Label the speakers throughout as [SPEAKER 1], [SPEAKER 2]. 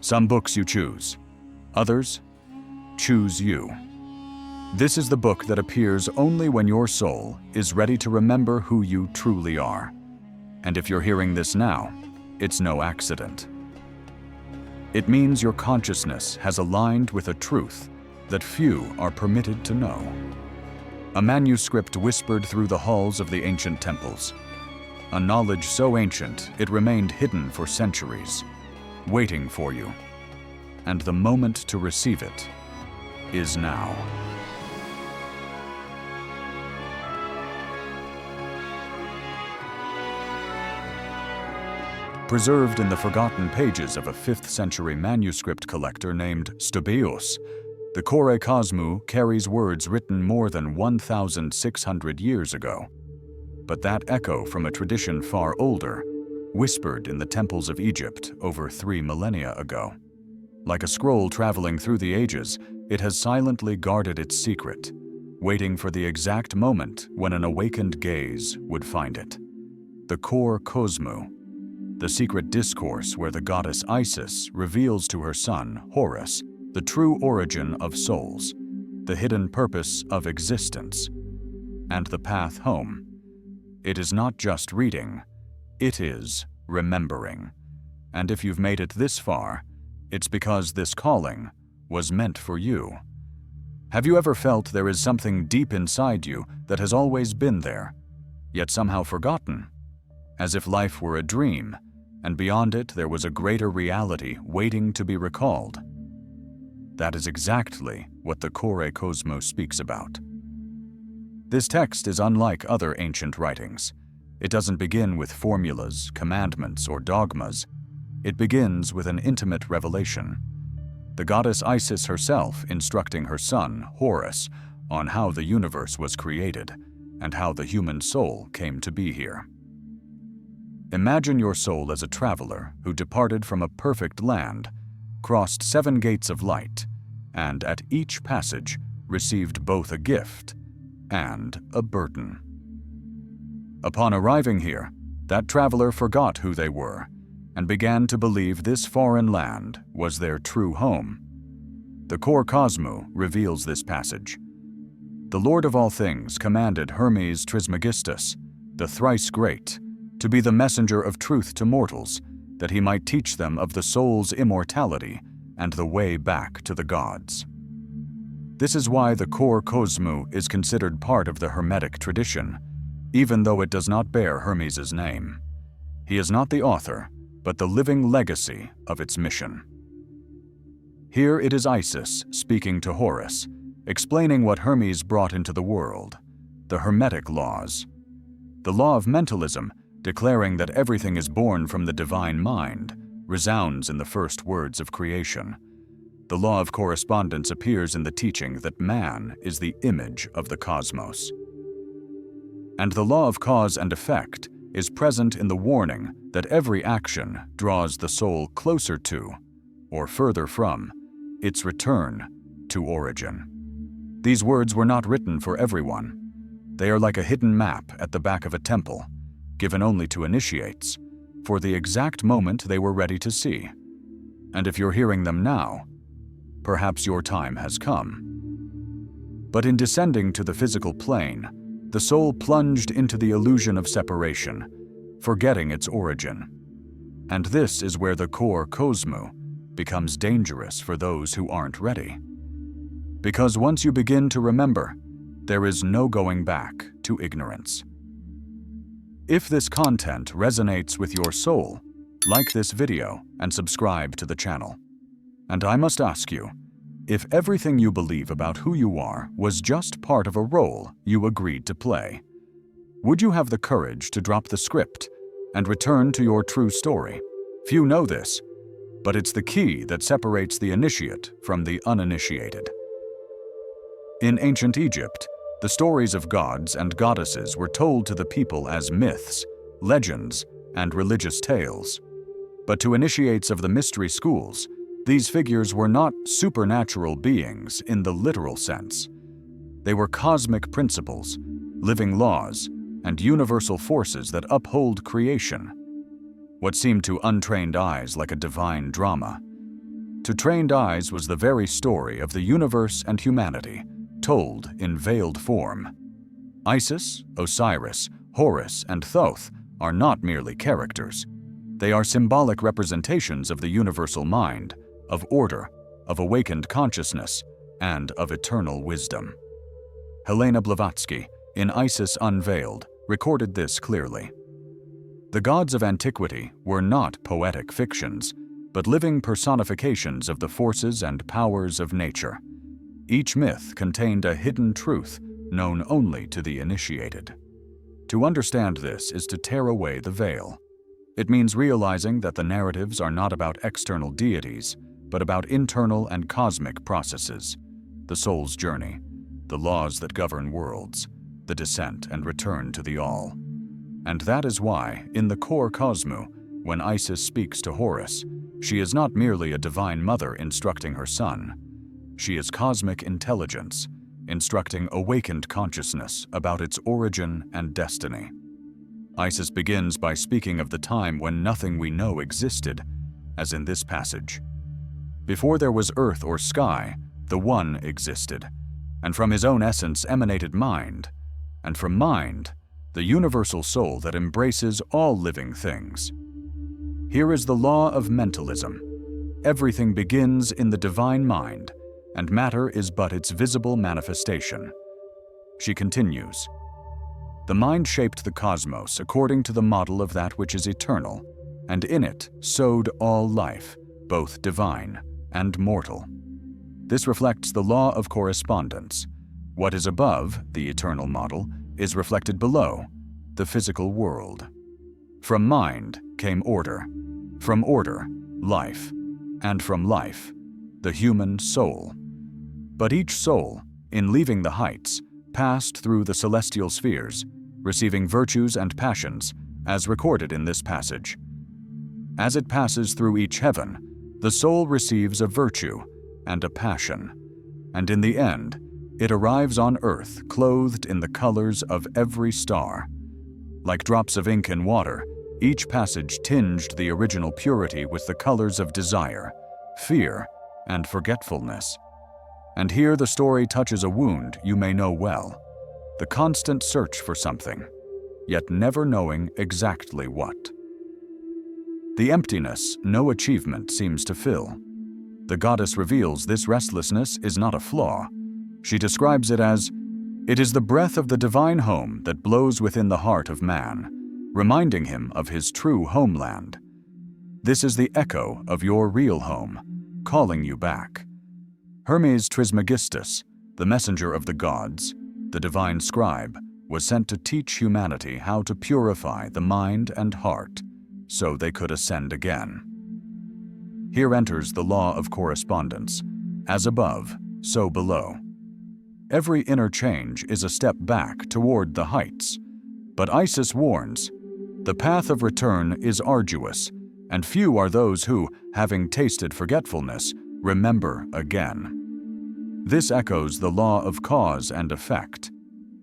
[SPEAKER 1] Some books you choose. Others choose you. This is the book that appears only when your soul is ready to remember who you truly are. And if you're hearing this now, it's no accident. It means your consciousness has aligned with a truth that few are permitted to know. A manuscript whispered through the halls of the ancient temples. A knowledge so ancient it remained hidden for centuries, waiting for you. And the moment to receive it is now. Preserved in the forgotten pages of a 5th century manuscript collector named Stobaeus, the Kore Kosmou carries words written more than 1,600 years ago. But that echo from a tradition far older, whispered in the temples of Egypt over 3 millennia ago. Like a scroll traveling through the ages, it has silently guarded its secret, waiting for the exact moment when an awakened gaze would find it. The Kore Kosmou, the secret discourse where the goddess Isis reveals to her son, Horus, the true origin of souls, the hidden purpose of existence, and the path home. It is not just reading, it is remembering. And if you've made it this far, it's because this calling was meant for you. Have you ever felt there is something deep inside you that has always been there, yet somehow forgotten? As if life were a dream, and beyond it there was a greater reality waiting to be recalled. That is exactly what the Kore Kosmou speaks about. This text is unlike other ancient writings. It doesn't begin with formulas, commandments, or dogmas. It begins with an intimate revelation. The goddess Isis herself instructing her son, Horus, on how the universe was created and how the human soul came to be here. Imagine your soul as a traveler who departed from a perfect land, crossed 7 gates of light, and at each passage received both a gift and a burden. Upon arriving here, that traveler forgot who they were and began to believe this foreign land was their true home. The Kore Kosmou reveals this passage. The Lord of all things commanded Hermes Trismegistus, the thrice great, to be the messenger of truth to mortals, that he might teach them of the soul's immortality and the way back to the gods. This is why the Kore Kosmou is considered part of the Hermetic tradition, even though it does not bear Hermes' name. He is not the author, but the living legacy of its mission. Here it is Isis speaking to Horus, explaining what Hermes brought into the world, the Hermetic laws. The law of mentalism, declaring that everything is born from the divine mind, resounds in the first words of creation. The law of correspondence appears in the teaching that man is the image of the cosmos. And the law of cause and effect is present in the warning that every action draws the soul closer to, or further from, its return to origin. These words were not written for everyone. They are like a hidden map at the back of a temple, given only to initiates, for the exact moment they were ready to see. And if you're hearing them now, perhaps your time has come. But in descending to the physical plane, the soul plunged into the illusion of separation, forgetting its origin. And this is where the Kore Kosmou becomes dangerous for those who aren't ready. Because once you begin to remember, there is no going back to ignorance. If this content resonates with your soul, like this video and subscribe to the channel. And I must ask you, if everything you believe about who you are was just part of a role you agreed to play, would you have the courage to drop the script and return to your true story? Few know this, but it's the key that separates the initiate from the uninitiated. In ancient Egypt, the stories of gods and goddesses were told to the people as myths, legends, and religious tales. But to initiates of the mystery schools, these figures were not supernatural beings in the literal sense. They were cosmic principles, living laws, and universal forces that uphold creation. What seemed to untrained eyes like a divine drama To trained eyes was the very story of the universe and humanity, told in veiled form. Isis, Osiris, Horus, and Thoth are not merely characters. They are symbolic representations of the universal mind, of order, of awakened consciousness, and of eternal wisdom. Helena Blavatsky, in Isis Unveiled, recorded this clearly. The gods of antiquity were not poetic fictions, but living personifications of the forces and powers of nature. Each myth contained a hidden truth known only to the initiated. To understand this is to tear away the veil. It means realizing that the narratives are not about external deities, but about internal and cosmic processes, the soul's journey, the laws that govern worlds, the descent and return to the All. And that is why, in the core Cosmou, when Isis speaks to Horus, she is not merely a divine mother instructing her son. She is cosmic intelligence, instructing awakened consciousness about its origin and destiny. Isis begins by speaking of the time when nothing we know existed, as in this passage. Before there was earth or sky, the One existed, and from his own essence emanated mind, and from mind, the universal soul that embraces all living things. Here is the law of mentalism. Everything begins in the divine mind, and matter is but its visible manifestation. She continues, "The mind shaped the cosmos according to the model of that which is eternal, and in it sowed all life, both divine and mortal." This reflects the law of correspondence. What is above, the eternal model, is reflected below, the physical world. From mind came order, from order, life, and from life, the human soul. But each soul, in leaving the heights, passed through the celestial spheres, receiving virtues and passions, as recorded in this passage. As it passes through each heaven, the soul receives a virtue and a passion, and in the end, it arrives on earth clothed in the colors of every star. Like drops of ink in water, each passage tinged the original purity with the colors of desire, fear, and forgetfulness. And here the story touches a wound you may know well, the constant search for something, yet never knowing exactly what. The emptiness no achievement seems to fill. The goddess reveals this restlessness is not a flaw. She describes it as, "It is the breath of the divine home that blows within the heart of man, reminding him of his true homeland. This is the echo of your real home, calling you back." Hermes Trismegistus, the messenger of the gods, the divine scribe, was sent to teach humanity how to purify the mind and heart, so they could ascend again. Here enters the law of correspondence, as above, so below. Every inner change is a step back toward the heights, but Isis warns, the path of return is arduous, and few are those who, having tasted forgetfulness, remember again. This echoes the law of cause and effect.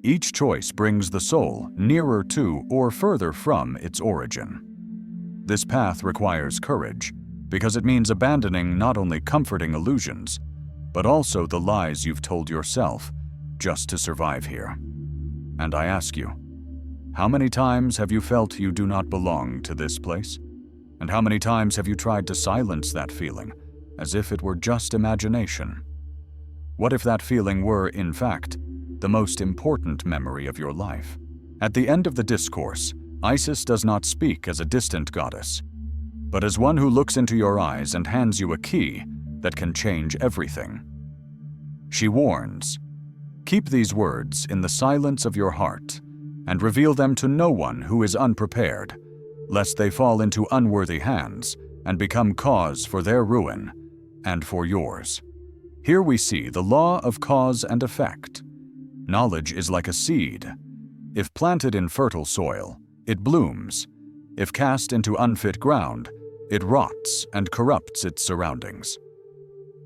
[SPEAKER 1] Each choice brings the soul nearer to or further from its origin. This path requires courage, because it means abandoning not only comforting illusions, but also the lies you've told yourself just to survive here. And I ask you, how many times have you felt you do not belong to this place? And how many times have you tried to silence that feeling, as if it were just imagination? What if that feeling were, in fact, the most important memory of your life? At the end of the discourse, Isis does not speak as a distant goddess, but as one who looks into your eyes and hands you a key that can change everything. She warns, "Keep these words in the silence of your heart, and reveal them to no one who is unprepared, lest they fall into unworthy hands and become cause for their ruin and for yours." Here we see the law of cause and effect. Knowledge is like a seed. If planted in fertile soil, it blooms. If cast into unfit ground, it rots and corrupts its surroundings.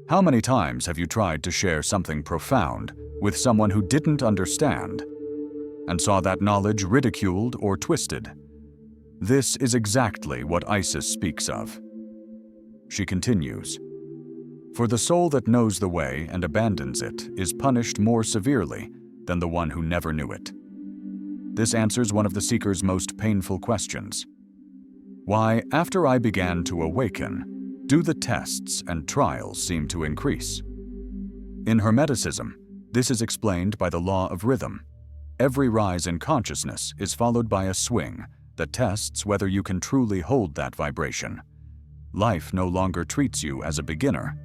[SPEAKER 1] How many times have you tried to share something profound with someone who didn't understand and saw that knowledge ridiculed or twisted? This is exactly what Isis speaks of. She continues, For the soul that knows the way and abandons it is punished more severely than the one who never knew it. This answers one of the seeker's most painful questions. Why, after I began to awaken, do the tests and trials seem to increase? In Hermeticism, this is explained by the law of rhythm. Every rise in consciousness is followed by a swing that tests whether you can truly hold that vibration. Life no longer treats you as a beginner,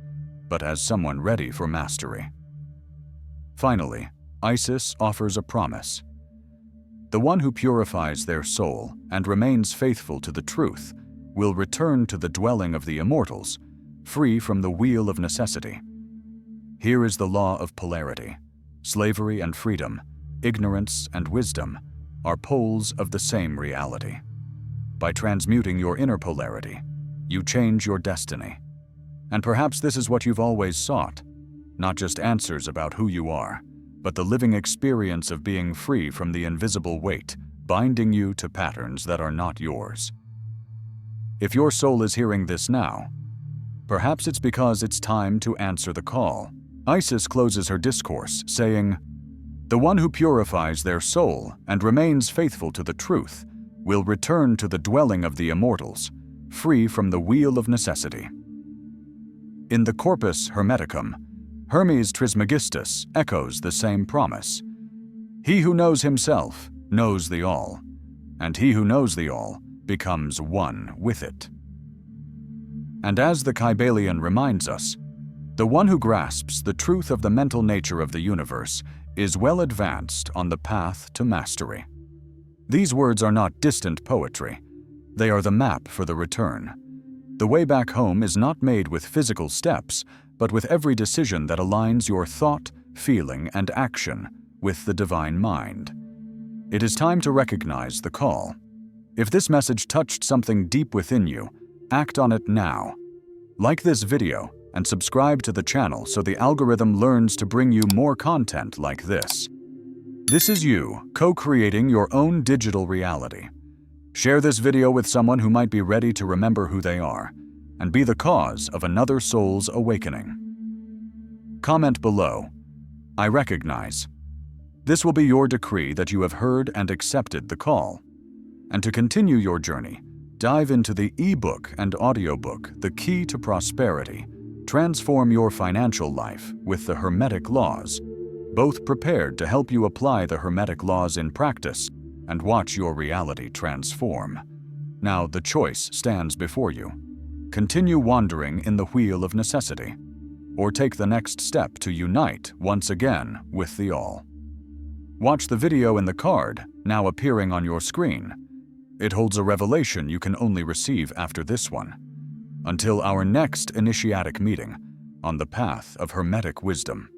[SPEAKER 1] but as someone ready for mastery. Finally, Isis offers a promise. The one who purifies their soul and remains faithful to the truth will return to the dwelling of the immortals, free from the wheel of necessity. Here is the law of polarity. Slavery and freedom, ignorance and wisdom are poles of the same reality. By transmuting your inner polarity, you change your destiny. And perhaps this is what you've always sought, not just answers about who you are, but the living experience of being free from the invisible weight binding you to patterns that are not yours. If your soul is hearing this now, perhaps it's because it's time to answer the call. Isis closes her discourse saying, "The one who purifies their soul and remains faithful to the truth will return to the dwelling of the immortals, free from the wheel of necessity." In the Corpus Hermeticum, Hermes Trismegistus echoes the same promise. He who knows himself knows the all, and he who knows the all becomes one with it. And as the Kybalion reminds us, the one who grasps the truth of the mental nature of the universe is well advanced on the path to mastery. These words are not distant poetry. They are the map for the return. The way back home is not made with physical steps, but with every decision that aligns your thought, feeling, and action with the divine mind. It is time to recognize the call. If this message touched something deep within you, act on it now. Like this video and subscribe to the channel so the algorithm learns to bring you more content like this. This is you, co-creating your own digital reality. Share this video with someone who might be ready to remember who they are and be the cause of another soul's awakening. Comment below, "I recognize." This will be your decree that you have heard and accepted the call. And to continue your journey, dive into the ebook and audiobook, The Key to Prosperity. Transform your financial life with the Hermetic laws, both prepared to help you apply the Hermetic laws in practice and watch your reality transform. Now the choice stands before you. Continue wandering in the wheel of necessity, or take the next step to unite once again with the all. Watch the video in the card, now appearing on your screen. It holds a revelation you can only receive after this one. Until our next initiatic meeting on the path of Hermetic wisdom.